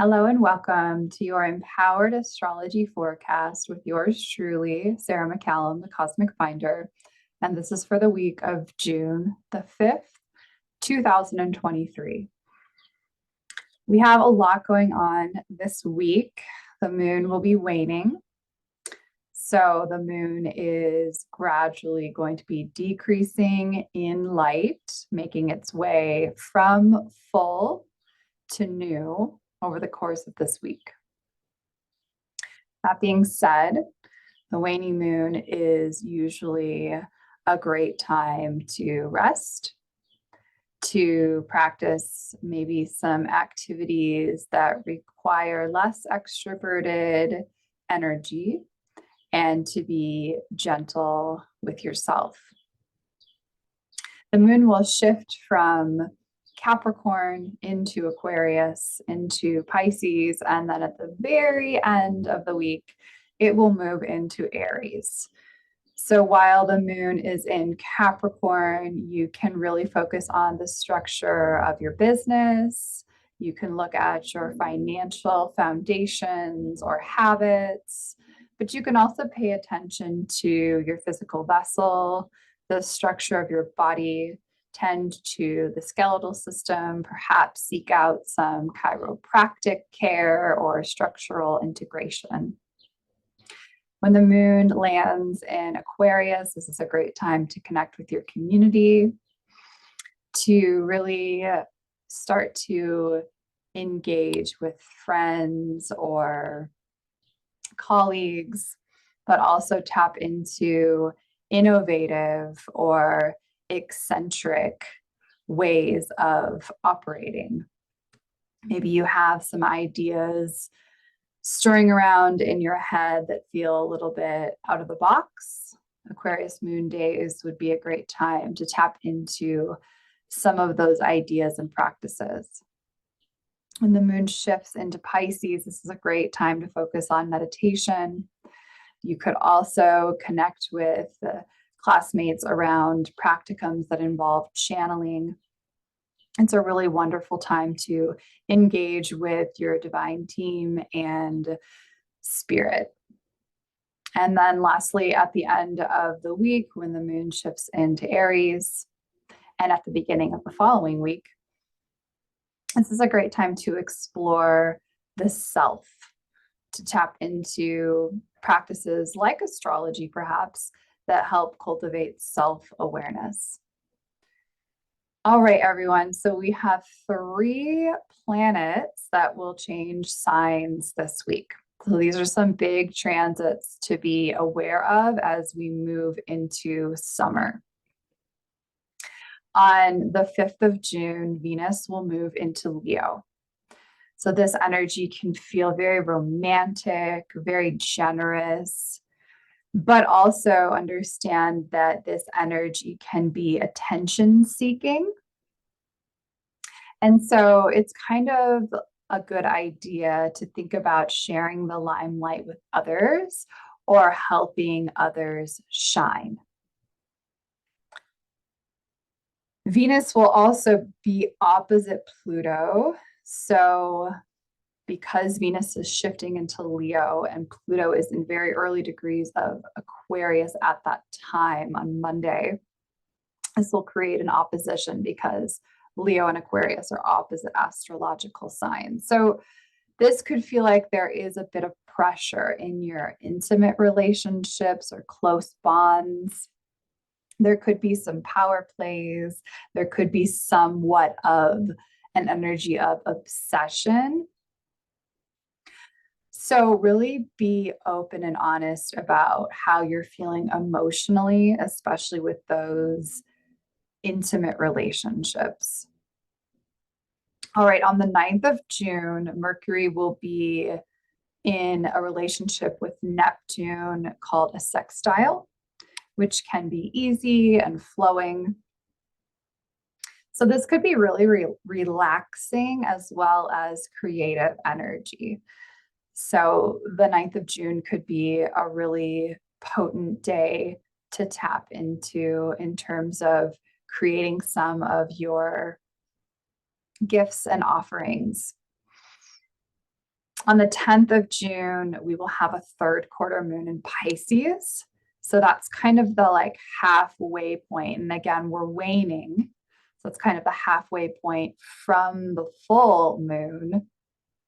Hello and welcome to your Empowered Astrology Forecast with yours truly, Sarah McCallum, the Cosmic Finder. And this is for the week of June the 5th, 2023. We have a lot going on this week. The moon will be waning. So the moon is gradually going to be decreasing in light, making its way from full to new over the course of this week. That being said, the waning moon is usually a great time to rest, to practice maybe some activities that require less extroverted energy, and to be gentle with yourself. The moon will shift from Capricorn into Aquarius, into Pisces, and then at the very end of the week, it will move into Aries. So while the moon is in Capricorn, you can really focus on the structure of your business. You can look at your financial foundations or habits, but you can also pay attention to your physical vessel, the structure of your body, tend to the skeletal system, perhaps seek out some chiropractic care or structural integration. When the moon lands in Aquarius, this is a great time to connect with your community, to really start to engage with friends or colleagues, but also tap into innovative or eccentric ways of operating. Maybe you have some ideas stirring around in your head that feel a little bit out of the box. Aquarius moon days would be a great time to tap into some of those ideas and practices. When the moon shifts into Pisces, this is a great time to focus on meditation. You could also connect with classmates around practicums that involve channeling. It's a really wonderful time to engage with your divine team and spirit. And then lastly, at the end of the week, when the moon shifts into Aries, and at the beginning of the following week, this is a great time to explore the self, to tap into practices like astrology, perhaps, that help cultivate self-awareness. All right, everyone. So we have 3 planets that will change signs this week. So these are some big transits to be aware of as we move into summer. On the 5th of June, Venus will move into Leo. So this energy can feel very romantic, very generous, but also understand that this energy can be attention seeking. And so it's kind of a good idea to think about sharing the limelight with others or helping others shine. Venus will also be opposite Pluto. So because Venus is shifting into Leo and Pluto is in very early degrees of Aquarius at that time on Monday, this will create an opposition because Leo and Aquarius are opposite astrological signs. So this could feel like there is a bit of pressure in your intimate relationships or close bonds. There could be some power plays. There could be somewhat of an energy of obsession. So really be open and honest about how you're feeling emotionally, especially with those intimate relationships. All right, on the 9th of June, Mercury will be in a relationship with Neptune called a sextile, which can be easy and flowing. So this could be really relaxing as well as creative energy. So the 9th of June could be a really potent day to tap into in terms of creating some of your gifts and offerings. On the 10th of June, we will have a third quarter moon in Pisces. So that's kind of the like halfway point. And again, we're waning. So it's kind of the halfway point from the full moon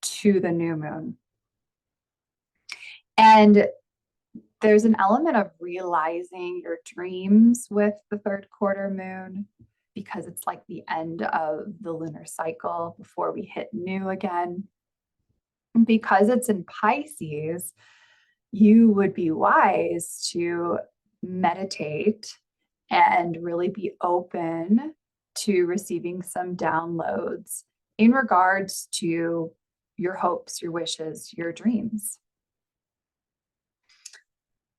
to the new moon. And there's an element of realizing your dreams with the third quarter moon because it's like the end of the lunar cycle before we hit new again. Because it's in Pisces, you would be wise to meditate and really be open to receiving some downloads in regards to your hopes, your wishes, your dreams.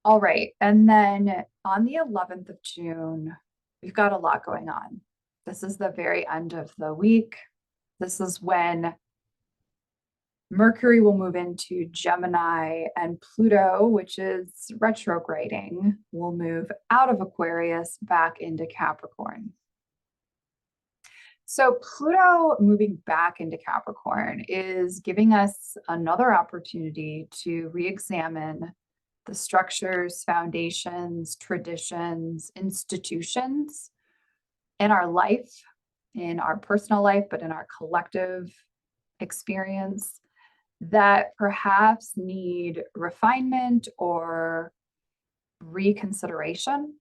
All right. And then on the 11th of June, we've got a lot going on. This is the very end of the week. This is when Mercury will move into Gemini and Pluto, which is retrograding, will move out of Aquarius back into Capricorn. So Pluto moving back into Capricorn is giving us another opportunity to re-examine the structures, foundations, traditions, institutions in our life, in our personal life, but in our collective experience that perhaps need refinement or reconsideration.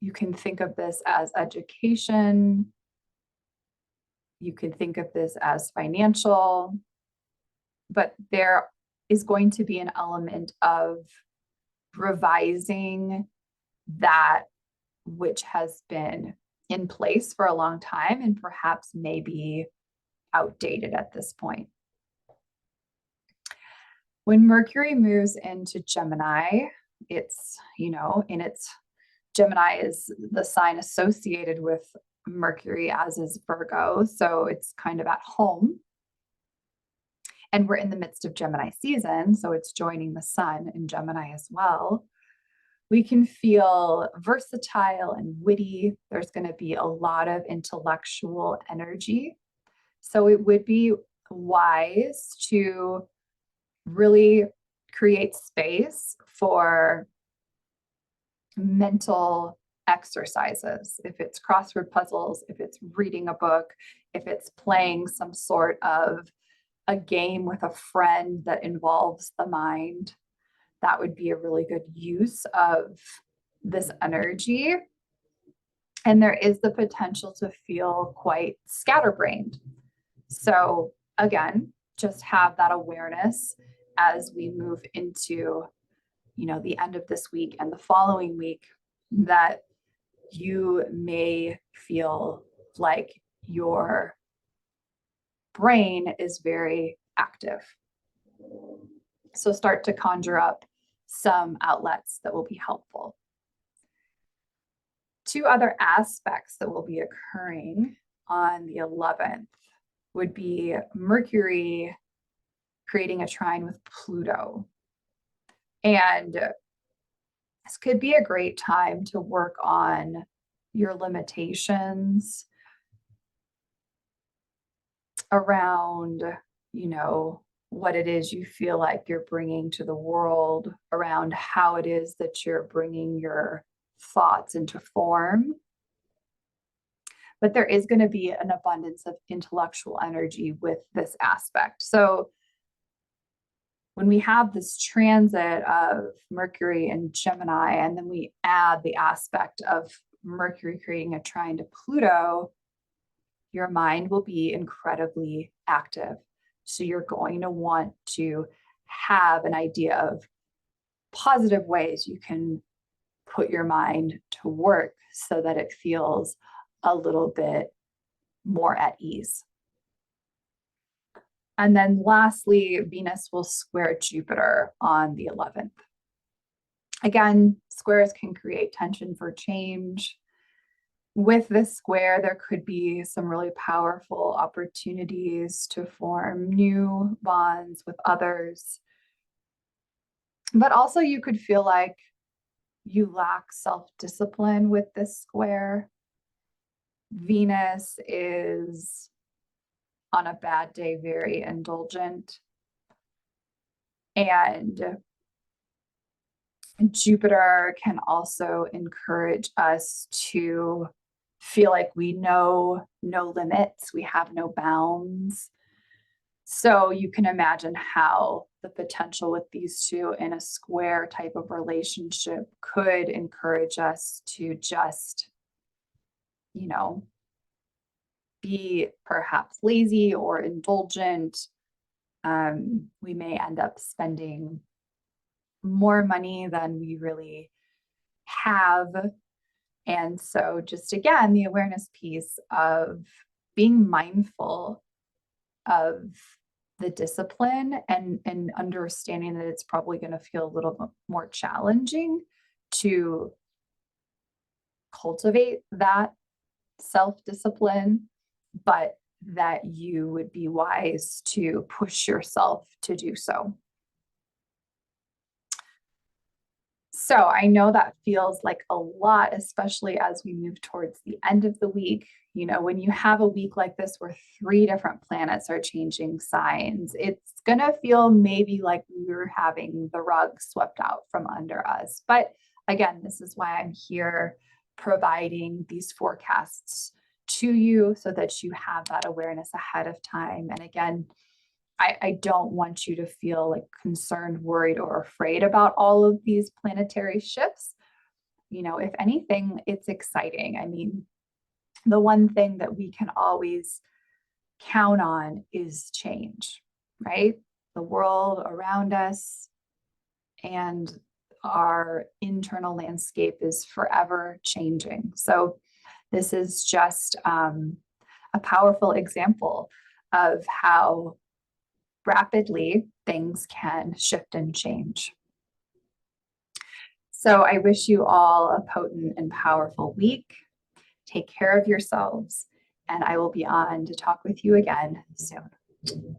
You can think of this as education. You can think of this as financial, but there is going to be an element of revising that which has been in place for a long time and perhaps maybe outdated at this point. When Mercury moves into Gemini, it's, Gemini is the sign associated with Mercury, as is Virgo. So it's kind of at home. And we're in the midst of Gemini season. So it's joining the sun in Gemini as well. We can feel versatile and witty. There's going to be a lot of intellectual energy. So it would be wise to really create space for mental exercises. If it's crossword puzzles, if it's reading a book, if it's playing some sort of a game with a friend that involves the mind, that would be a really good use of this energy. And there is the potential to feel quite scatterbrained. So again, just have that awareness as we move into, the end of this week and the following week, that you may feel like your brain is very active. So start to conjure up some outlets that will be helpful. Two other aspects that will be occurring on the 11th would be Mercury creating a trine with Pluto. And this could be a great time to work on your limitations around, what it is you feel like you're bringing to the world, around how it is that you're bringing your thoughts into form. But there is going to be an abundance of intellectual energy with this aspect. So when we have this transit of Mercury and Gemini, and then we add the aspect of Mercury creating a trine to Pluto, your mind will be incredibly active. So you're going to want to have an idea of positive ways you can put your mind to work so that it feels a little bit more at ease. And then lastly, Venus will square Jupiter on the 11th. Again, squares can create tension for change. With this square, there could be some really powerful opportunities to form new bonds with others. But also you could feel like you lack self-discipline with this square. Venus is on a bad day, very indulgent. And Jupiter can also encourage us to feel like we know no limits, we have no bounds. So you can imagine how the potential with these two in a square type of relationship could encourage us to just, you know, be perhaps lazy or indulgent. We may end up spending more money than we really have. And so, just again, the awareness piece of being mindful of the discipline and understanding that it's probably going to feel a little bit more challenging to cultivate that self-discipline, but that you would be wise to push yourself to do so. So I know that feels like a lot, especially as we move towards the end of the week. You know, when you have a week like this where 3 different planets are changing signs, it's going to feel maybe like we're having the rug swept out from under us. But again, this is why I'm here providing these forecasts to you so that you have that awareness ahead of time. And again, I don't want you to feel like concerned, worried, or afraid about all of these planetary shifts. You know, if anything, it's exciting. I mean, the one thing that we can always count on is change, right? The world around us and our internal landscape is forever changing. So this is just a powerful example of how rapidly things can shift and change. So I wish you all a potent and powerful week. Take care of yourselves, and I will be on to talk with you again soon.